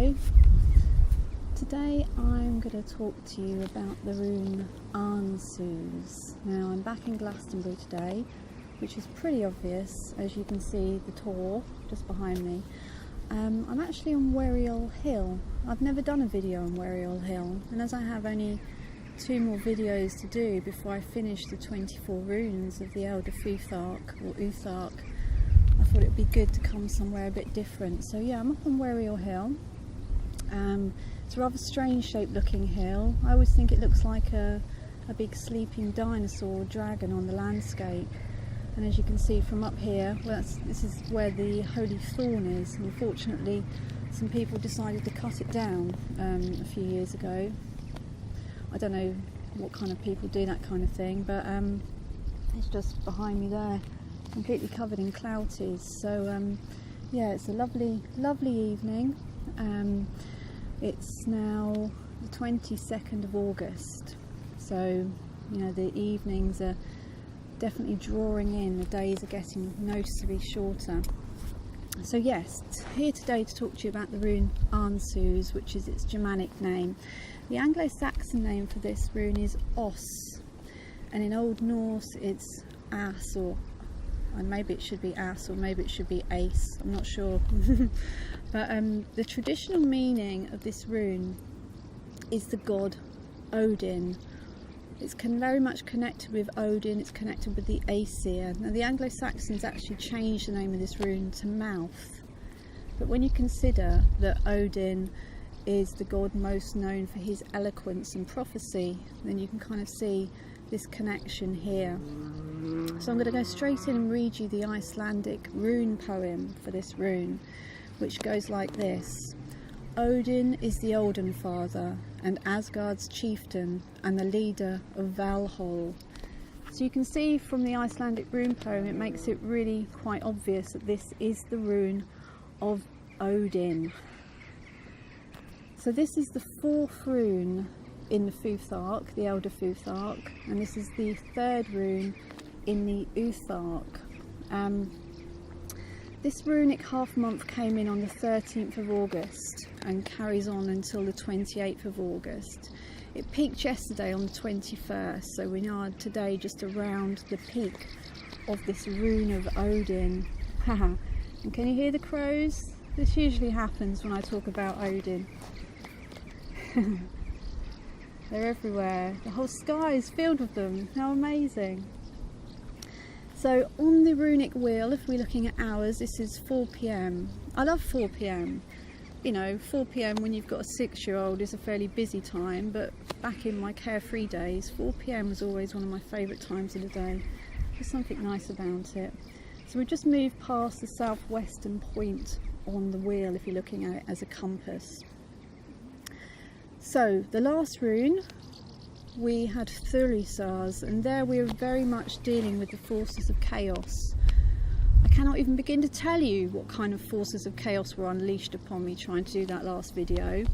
Hello. Today I'm going to talk to you about the Rune Ansuz. Now I'm back in Glastonbury today, which is pretty obvious as you can see the tor just behind me. I'm actually on Wearyall Hill. I've never done a video on Wearyall Hill, and as I have only 2 more videos to do before I finish the 24 runes of the Elder Futhark or Uthark, I thought it would be good to come somewhere a bit different. So yeah, I'm up on Wearyall Hill. It's a rather strange shaped looking hill. I always think it looks like a big sleeping dinosaur or dragon on the landscape. And as you can see from up here, well, this is where the Holy Thorn is. Unfortunately, some people decided to cut it down a few years ago. I don't know what kind of people do that kind of thing, but it's just behind me there, completely covered in clouties. So yeah, it's a lovely evening. It's now the 22nd of August, so you know the evenings are definitely drawing in, the days are getting noticeably shorter. So yes, here today to talk to you about the Rune Ansuz, which is its Shamanic name. The Anglo-Saxon name for this rune is Os, and in Old Norse it's As, and maybe it should be As or maybe it should be Ace, I'm not sure. But the traditional meaning of this rune is the god Odin. It's very much connected with Odin, it's connected with the Aesir. Now the Anglo-Saxons actually changed the name of this rune to Mouth, but when you consider that Odin is the god most known for his eloquence and prophecy, then you can kind of see this connection here. So I'm going to go straight in and read you the Icelandic rune poem for this rune, which goes like this. Odin is the Olden Father and Asgard's chieftain and the leader of Valhall. So you can see from the Icelandic rune poem, it makes it really quite obvious that this is the rune of Odin. So this is the 4th rune in the Futhark, the Elder Futhark, and this is the 3rd rune in the Uthark. This runic half month came in on the 13th of August and carries on until the 28th of August. It peaked yesterday on the 21st, so we are today just around the peak of this rune of Odin. And can you hear the crows? This usually happens when I talk about Odin. They're everywhere. The whole sky is filled with them. How amazing. So on the runic wheel, if we're looking at hours, this is 4 PM. I love 4 PM. You know, 4 PM when you've got a 6-year-old is a fairly busy time, but back in my carefree days, 4 PM was always one of my favourite times of the day. There's something nice about it. So we've just moved past the southwestern point on the wheel if you're looking at it as a compass. So the last rune, we had Thurisars, and there we were very much dealing with the forces of chaos. I cannot even begin to tell you what kind of forces of chaos were unleashed upon me trying to do that last video.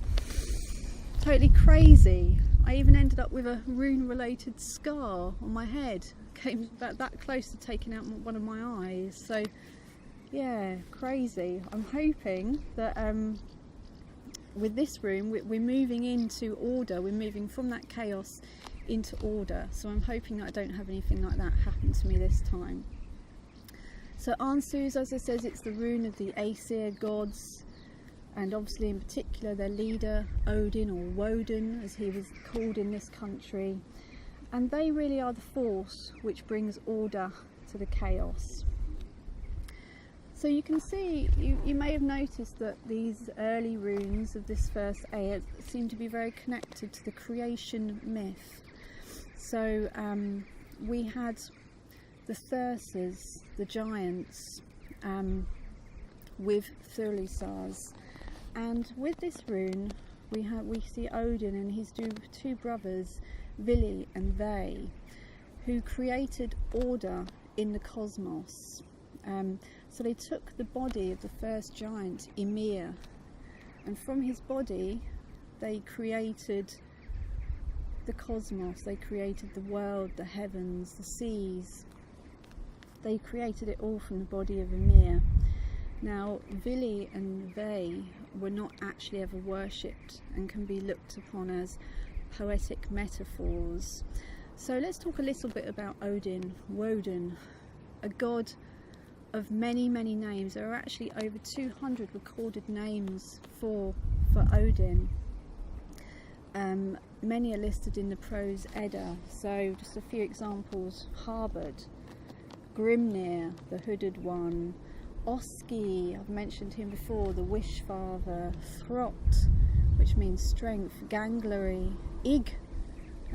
Totally crazy. I even ended up with a rune related scar on my head. Came about that close to taking out one of my eyes. So yeah, crazy. I'm hoping that with this rune we're moving into order. We're moving from that chaos into order, so I'm hoping that I don't have anything like that happen to me this time. So Ansuz, as I said, it's the rune of the Aesir gods, and obviously in particular their leader Odin, or Wodan as he was called in this country, and they really are the force which brings order to the chaos. So you can see, you may have noticed that these early runes of this first Aed seem to be very connected to the creation myth. So we had the Thursars, the giants, with Thurisars, and with this rune we see Odin and his 2 brothers, Vili and Ve, who created order in the cosmos. So they took the body of the first giant, Ymir, and from his body they created the cosmos, they created the world, the heavens, the seas. They created it all from the body of Ymir. Now, Vili and Ve were not actually ever worshipped and can be looked upon as poetic metaphors. So let's talk a little bit about Odin Wodan, a god of many, many names. There are actually over 200 recorded names for Odin. Many are listed in the Prose Edda. So just a few examples: Harbard, Grimnir, the Hooded One, Oski, I've mentioned him before, the Wishfather, Throt, which means strength, Gangleri, Ig,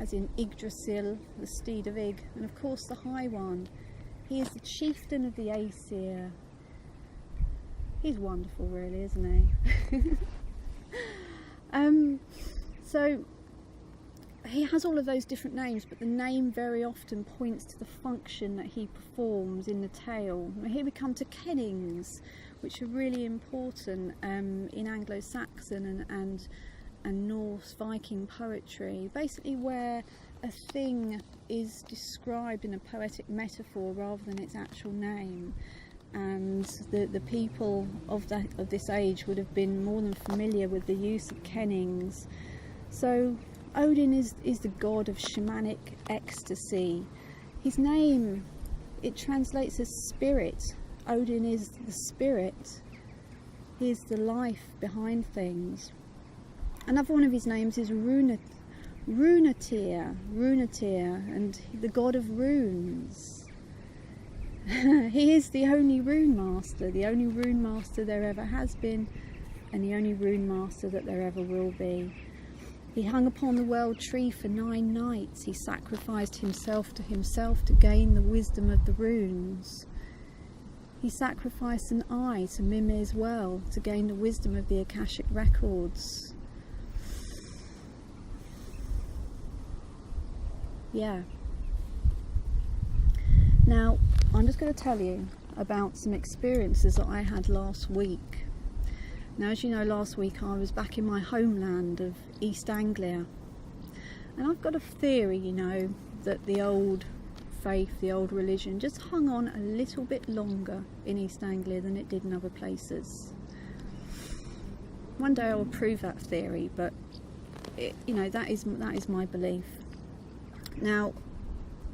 as in Yggdrasil, the steed of Ig, and of course the High One. He is the chieftain of the Aesir. He's wonderful, really, isn't he? So he has all of those different names, but the name very often points to the function that he performs in the tale. Now, here we come to kennings, which are really important in Anglo-Saxon and Norse Viking poetry, basically where a thing is described in a poetic metaphor rather than its actual name. And the people of this age would have been more than familiar with the use of kennings. So Odin is the god of shamanic ecstasy. His name, it translates as spirit. Odin is the spirit. He is the life behind things. Another one of his names is Runetir, and the god of runes. He is the only rune master there ever has been, and the only rune master that there ever will be. He hung upon the world tree for 9 nights. He sacrificed himself to gain the wisdom of the runes. He sacrificed an eye to Mimir's well to gain the wisdom of the Akashic records. Yeah. Now, I'm just going to tell you about some experiences that I had last week. Now, as you know, last week I was back in my homeland of East Anglia, and I've got a theory, you know, that the old faith, the old religion just hung on a little bit longer in East Anglia than it did in other places. One day I will prove that theory, but you know, that is my belief. Now,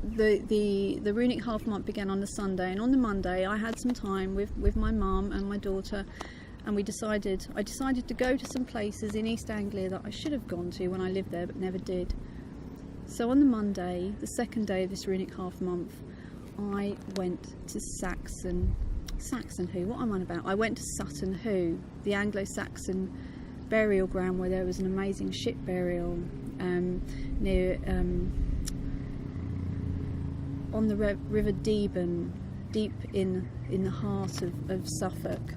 the runic half month began on the Sunday, and on the Monday I had some time with my mum and my daughter, and I decided to go to some places in East Anglia that I should have gone to when I lived there but never did. So on the Monday, the second day of this runic half month, I went to Saxon Who? What am I on about? I went to Sutton Hoo, the Anglo-Saxon burial ground where there was an amazing ship burial near on the River Deben, deep in the heart of Suffolk.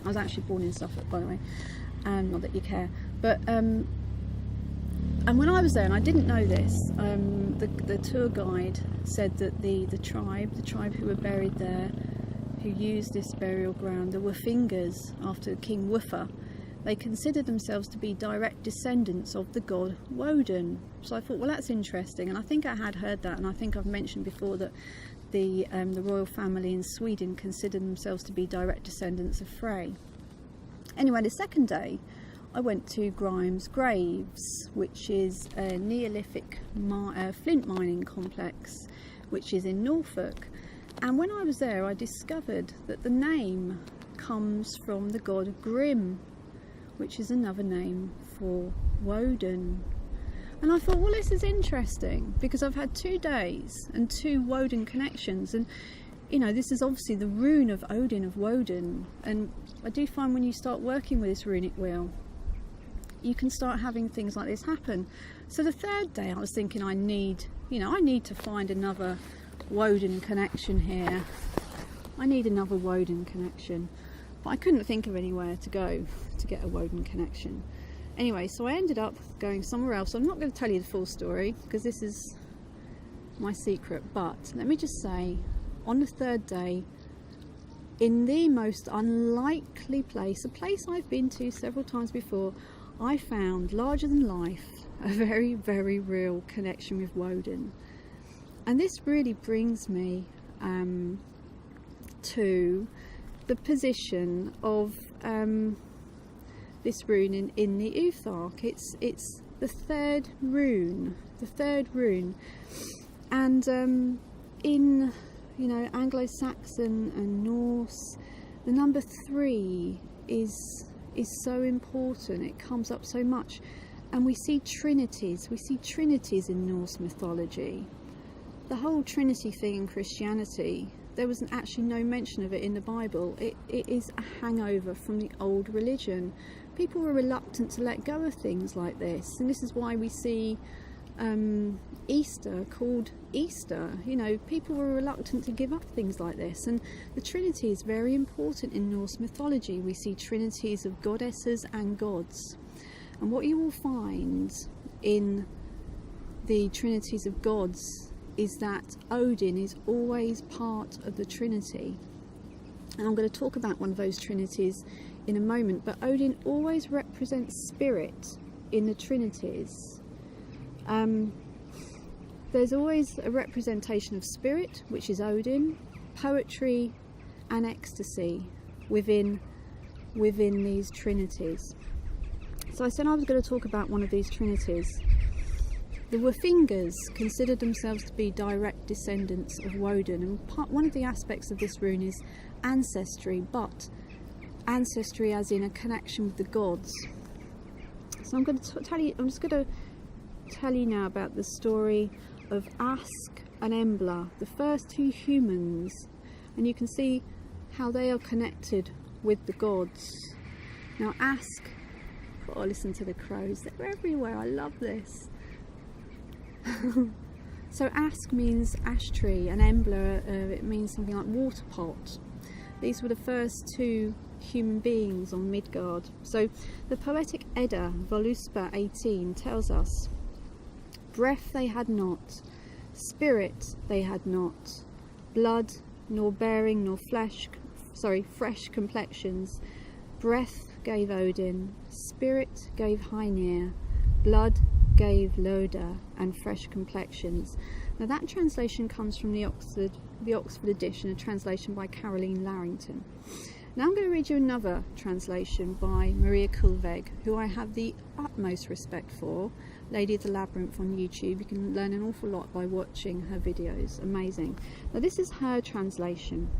I was actually born in Suffolk, by the way, not that you care. But and when I was there, and I didn't know this, the tour guide said that the tribe who were buried there, who used this burial ground, the Wafingers, after King Wufa, they considered themselves to be direct descendants of the god Wodan. So I thought, well, that's interesting, and I think I had heard that, and I think I've mentioned before that the royal family in Sweden considered themselves to be direct descendants of Frey. Anyway, the second day I went to Grimes Graves, which is a Neolithic flint mining complex which is in Norfolk. And when I was there, I discovered that the name comes from the god Grim, which is another name for Wodan. And I thought, well, this is interesting, because I've had 2 days and 2 Wodan connections, and you know, this is obviously the rune of Odin, of Wodan. And I do find when you start working with this runic wheel, you can start having things like this happen. So the third day I was thinking, I need to find another Wodan connection here. I need another Wodan connection, but I couldn't think of anywhere to go to get a Wodan connection. Anyway, so I ended up going somewhere else. I'm not going to tell you the full story because this is my secret, but let me just say, on the third day, in the most unlikely place, a place I've been to several times before, I found, larger than life, a very, very real connection with Wodan. And this really brings me to the position of this rune in the Uthark. It's the third rune, and in Anglo-Saxon and Norse, the number 3 is so important. It comes up so much, and we see trinities in Norse mythology. The whole Trinity thing in Christianity, there was actually no mention of it in the Bible. It is a hangover from the old religion. People were reluctant to let go of things like this, and this is why we see Easter called Easter. People were reluctant to give up things like this, and the Trinity is very important in Norse mythology. We see trinities of goddesses and gods, and what you will find in the trinities of gods is that Odin is always part of the Trinity, and I'm going to talk about one of those trinities in a moment. But Odin always represents spirit in the trinities. There's always a representation of spirit, which is Odin, poetry and ecstasy within these trinities. So I said I was going to talk about one of these trinities. The Wafingers considered themselves to be direct descendants of Wodan, and one of the aspects of this rune is ancestry, but ancestry as in a connection with the gods. So I'm just going to tell you now about the story of Ask and Embla, the first 2 humans, and you can see how they are connected with the gods. Now Ask, listen to the crows, they're everywhere, I love this. So Ask means ash tree, and Embla, it means something like water pot. These were the first 2 human beings on Midgard. So the poetic Edda, Voluspa 18, tells us, breath they had not, spirit they had not, blood nor bearing nor fresh complexions. Breath gave Odin, spirit gave Hænir, blood gave Loda, and fresh complexions. Now that translation comes from the Oxford edition, a translation by Caroline Larrington. Now I'm going to read you another translation by Maria Kulveg, who I have the utmost respect for, Lady of the Labyrinth on YouTube. You can learn an awful lot by watching her videos, amazing. Now this is her translation.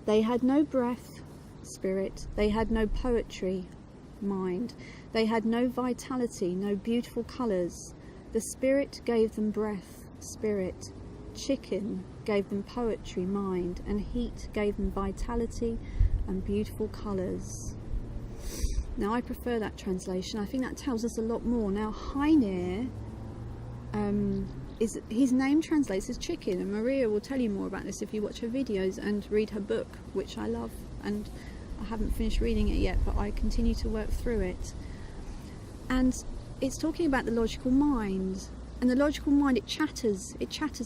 They had no breath, spirit, they had no poetry, mind, they had no vitality, no beautiful colours. The spirit gave them breath, spirit. Chicken gave them poetry, mind, and heat gave them vitality and beautiful colours. Now I prefer that translation. I think that tells us a lot more. Now Hænir, his name translates as chicken, and Maria will tell you more about this if you watch her videos and read her book, which I love, and I haven't finished reading it yet, but I continue to work through it. And it's talking about the logical mind. And the logical mind, it chatters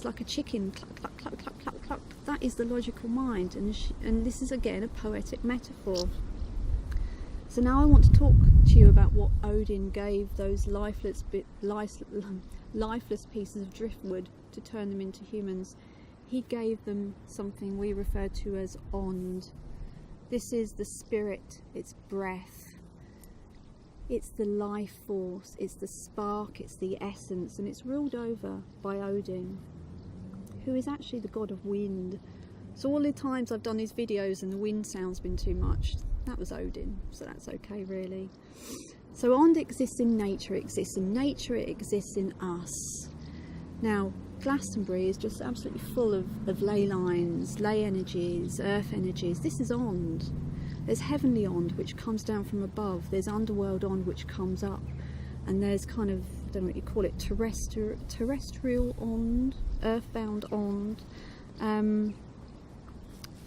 like a chicken, cluck, cluck, cluck, cluck, cluck, cluck. That is the logical mind, and this is again a poetic metaphor. So now I want to talk to you about what Odin gave those lifeless pieces of driftwood to turn them into humans. He gave them something we refer to as Ond. This is the spirit, it's breath. It's the life force, it's the spark, it's the essence, and it's ruled over by Odin, who is actually the god of wind. So all the times I've done these videos and the wind sound's been too much, that was Odin, so that's okay really. So Ond exists in nature, it exists in us. Now Glastonbury is just absolutely full of ley lines, ley energies, earth energies. This is Ond. There's heavenly Ond, which comes down from above. There's underworld Ond, which comes up. And there's kind of, I don't know what you call it, terrestrial Ond, earthbound Ond.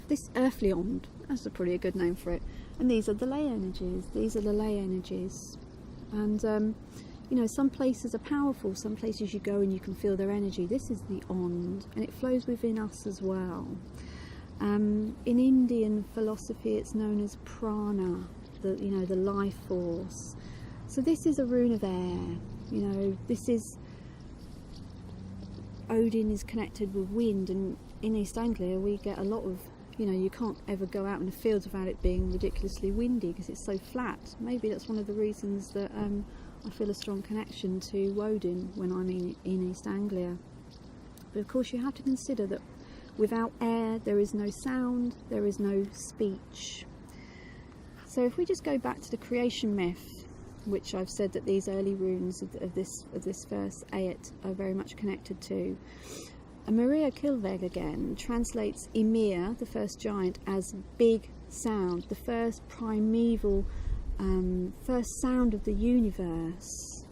This earthly Ond, that's probably a good name for it. And these are the ley energies. And, you know, some places are powerful. Some places you go and you can feel their energy. This is the Ond, and it flows within us as well. In Indian philosophy, it's known as prana, the life force. So this is a rune of air. Odin is connected with wind, and in East Anglia we get a lot of You know, you can't ever go out in the fields without it being ridiculously windy because it's so flat. Maybe that's one of the reasons that I feel a strong connection to Wodan when I'm in East Anglia. But of course you have to consider that without air there is no sound, there is no speech. So if we just go back to the creation myth, which I've said that these early runes of this first Ayat are very much connected to, Maria Kilveg again translates Ymir, the first giant, as big sound, the first primeval, first sound of the universe.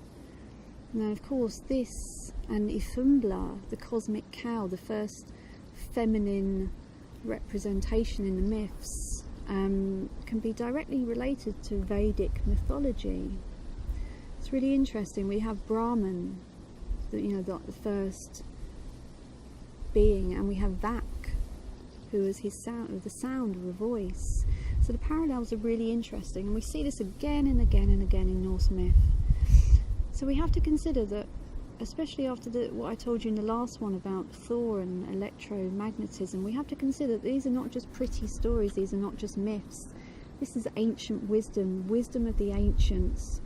Now, of course, this and Ifumbla, the cosmic cow, the first feminine representation in the myths, can be directly related to Vedic mythology. It's really interesting. We have Brahman, the first being, and we have Vak, who is his sound, the sound of a voice. So the parallels are really interesting, and we see this again and again and again in Norse myth. So we have to consider that, especially after what I told you in the last one about Thor and electromagnetism, we have to consider that these are not just pretty stories, these are not just myths. This is ancient wisdom, wisdom of the ancients,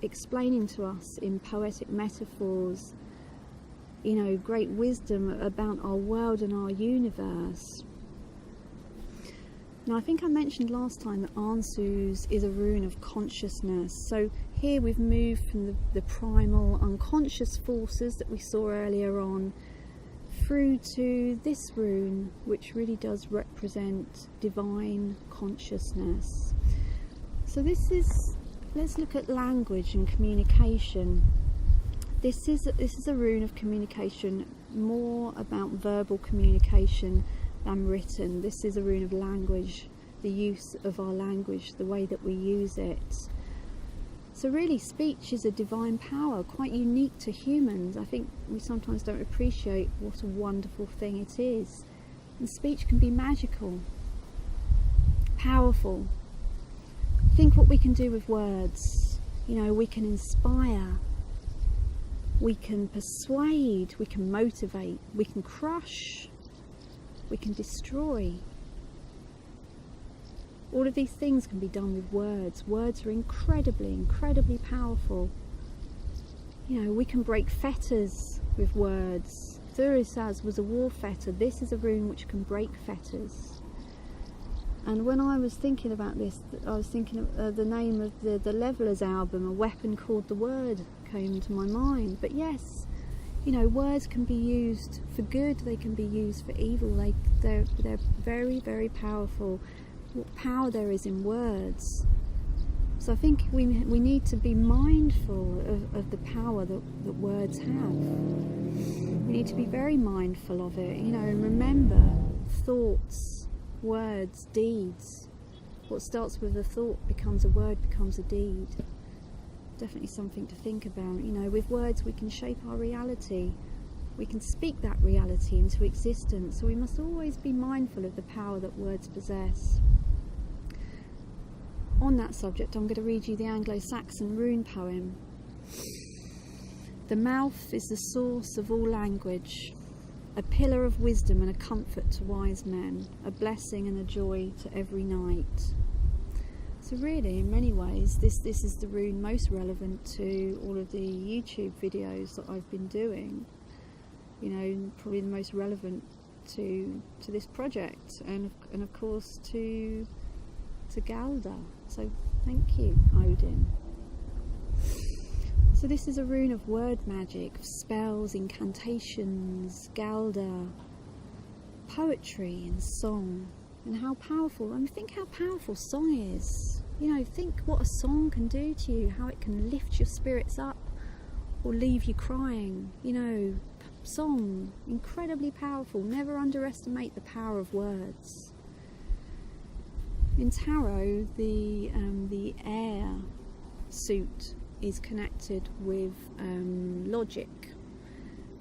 explaining to us in poetic metaphors, great wisdom about our world and our universe. Now, I think I mentioned last time that Ansuz is a rune of consciousness. So here we've moved from the primal unconscious forces that we saw earlier on through to this rune, which really does represent divine consciousness. So let's look at language and communication. This is a rune of communication, more about verbal communication than written. This is a rune of language, the use of our language, the way that we use it. So really, speech is a divine power, quite unique to humans. I think we sometimes don't appreciate what a wonderful thing it is. And speech can be magical, powerful. Think what we can do with words. We can inspire, we can persuade, we can motivate, we can crush, we can destroy. All of these things can be done with words. Words are incredibly, incredibly powerful. We can break fetters with words. Thurisaz was a war fetter. This is a rune which can break fetters. And when I was thinking about this, I was thinking of the name of the Levelers album, A Weapon Called the Word, came to my mind. But yes, words can be used for good, they can be used for evil. They're very, very powerful. What power there is in words. So I think we need to be mindful of the power that words have. We need to be very mindful of it, and remember thoughts, words, deeds. What starts with a thought becomes a word, becomes a deed. Definitely something to think about. With words we can shape our reality. We can speak that reality into existence. So we must always be mindful of the power that words possess. On that subject, I'm going to read you the Anglo-Saxon rune poem. The mouth is the source of all language, a pillar of wisdom and a comfort to wise men, a blessing and a joy to every night. So really, in many ways, this is the rune most relevant to all of the YouTube videos that I've been doing. Probably the most relevant to this project, and of course to Galda. So thank you, Odin. So this is a rune of word magic, of spells, incantations, Galda, poetry and song. And how powerful, think how powerful song is. Think what a song can do to you, how it can lift your spirits up or leave you crying. Song, incredibly powerful. Never underestimate the power of words. In tarot, the air suit is connected with logic,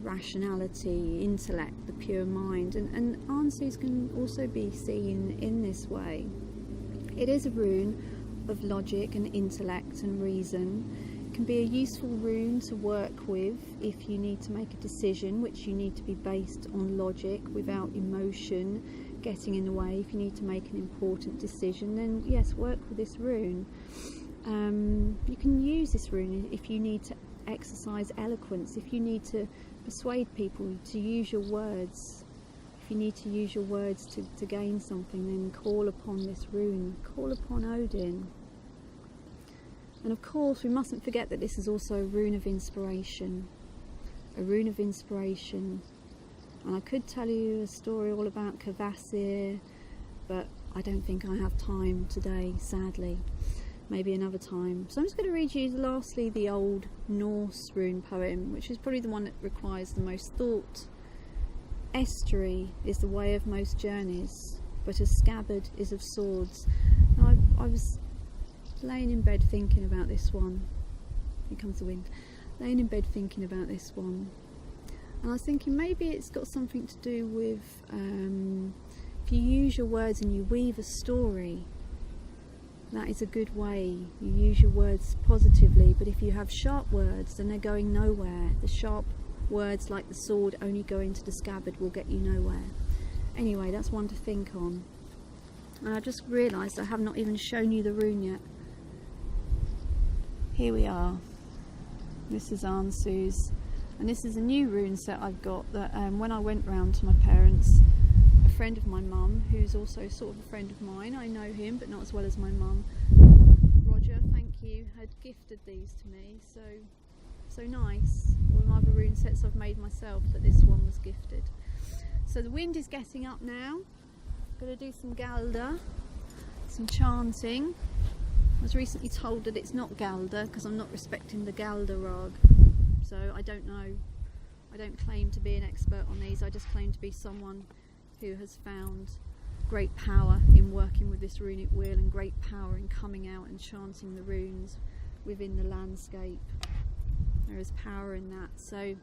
rationality, intellect, the pure mind, and Ansuz can also be seen in this way. It is a rune of logic and intellect and reason. It can be a useful rune to work with if you need to make a decision which you need to be based on logic without emotion. getting in the way, if you need to make an important decision, then yes, work with this rune. You can use this rune if you need to exercise eloquence, if you need to persuade people to use your words. If you need to use your words to gain something, then call upon this rune, call upon Odin. And of course we mustn't forget that this is also a rune of inspiration. A rune of inspiration. And I could tell you a story all about Aesir, but I don't think I have time today, sadly. Maybe another time. So I'm just going to read you lastly the old Norse rune poem, which is probably the one that requires the most thought. Estuary is the way of most journeys, but a scabbard is of swords. Now I was laying in bed thinking about this one. Here comes the wind. Laying in bed thinking about this one. And I was thinking maybe it's got something to do with if you use your words and you weave a story, that is a good way. You use your words positively, but if you have sharp words, then they're going nowhere. The sharp words, like the sword, only going to the scabbard will get you nowhere. Anyway, that's one to think on. And I just realised I have not even shown you the rune yet. Here we are. This is Ansuz, and this is a new rune set I've got that when I went round to my parents, a friend of my mum, who's also sort of a friend of mine, I know him but not as well as my mum, Roger, thank you, had gifted these to me. So nice. All my other rune sets I've made myself, but this one was gifted. So the wind is getting up now. I'm going to do some Galda, some chanting. I was recently told that it's not Galda because I'm not respecting the Galda rag. So I don't know. I don't claim to be an expert on these. I just claim to be someone who has found great power in working with this runic wheel and great power in coming out and chanting the runes within the landscape. There is power in that. So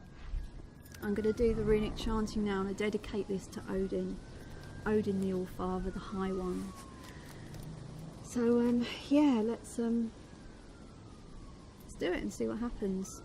I'm going to do the runic chanting now, and I dedicate this to Odin. Odin the All-Father, the High One. So yeah, let's do it and see what happens.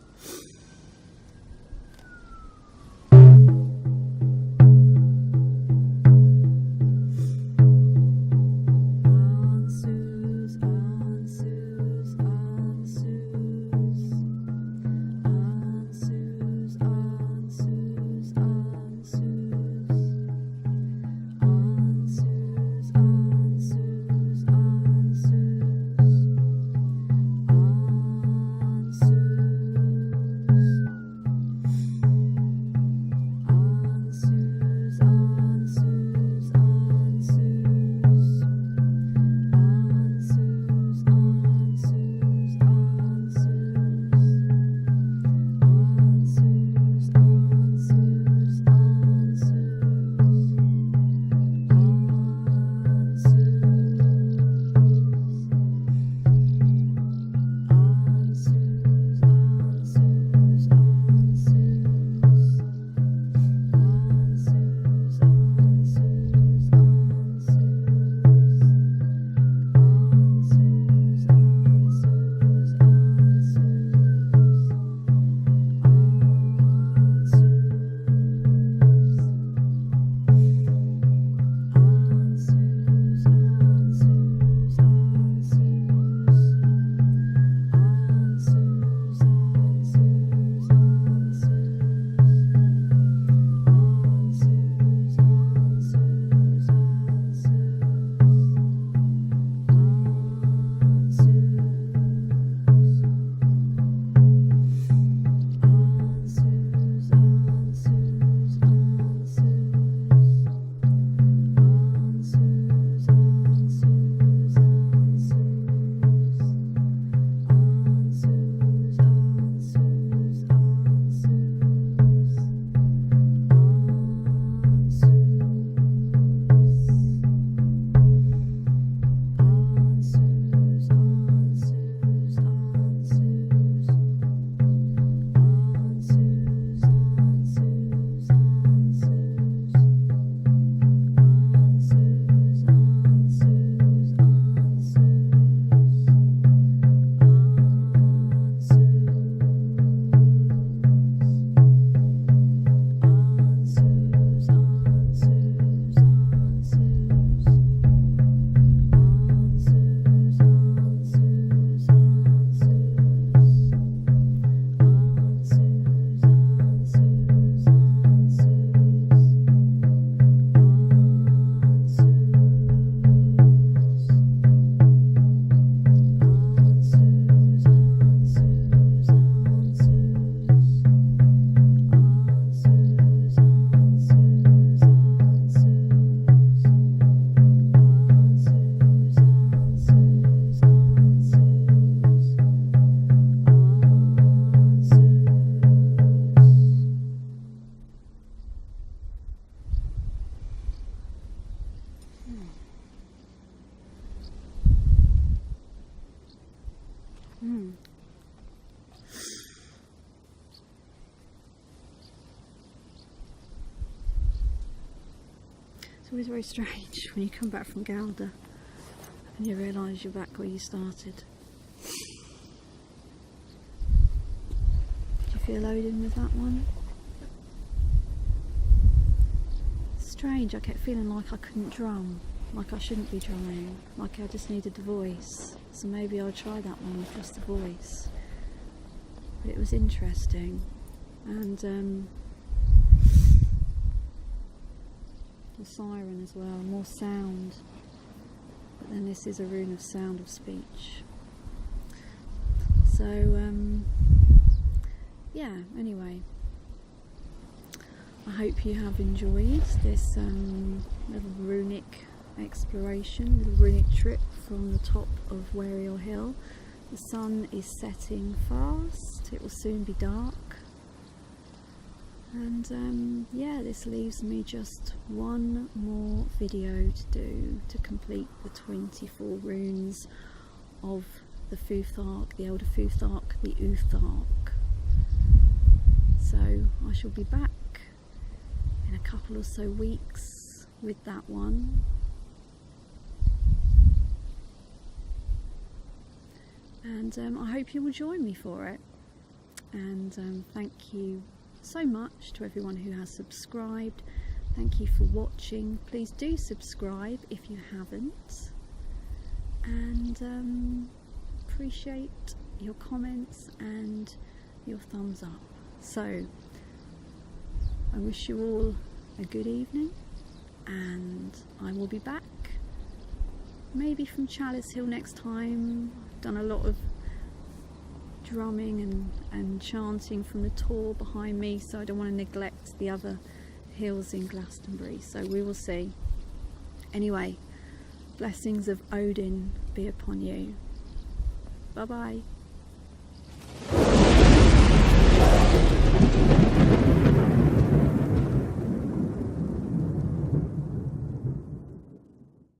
It's always very strange when you come back from Galder and you realise you're back where you started. Do you feel Odin with that one? Strange, I kept feeling like I couldn't drum, like I shouldn't be drumming, like I just needed the voice. So maybe I'll try that one with just the voice. But it was interesting. And the siren as well, more sound. But then this is a rune of sound of speech. So yeah, anyway. I hope you have enjoyed this little runic exploration, little runic trip from the top of Wearyall Hill. The sun is setting fast, it will soon be dark. And yeah, this leaves me just one more video to do to complete the 24 runes of the Futhark, the Elder Futhark, the Uthark. So I shall be back in a couple or so weeks with that one. And I hope you will join me for it. And thank you so much to everyone who has subscribed. Thank you for watching. Please do subscribe if you haven't. And appreciate your comments and your thumbs up. So I wish you all a good evening, and I will be back maybe from Chalice Hill next time. I've done a lot of drumming and chanting from the tour behind me, so I don't want to neglect the other hills in Glastonbury, so we will see. Anyway, blessings of Odin be upon you. Bye bye.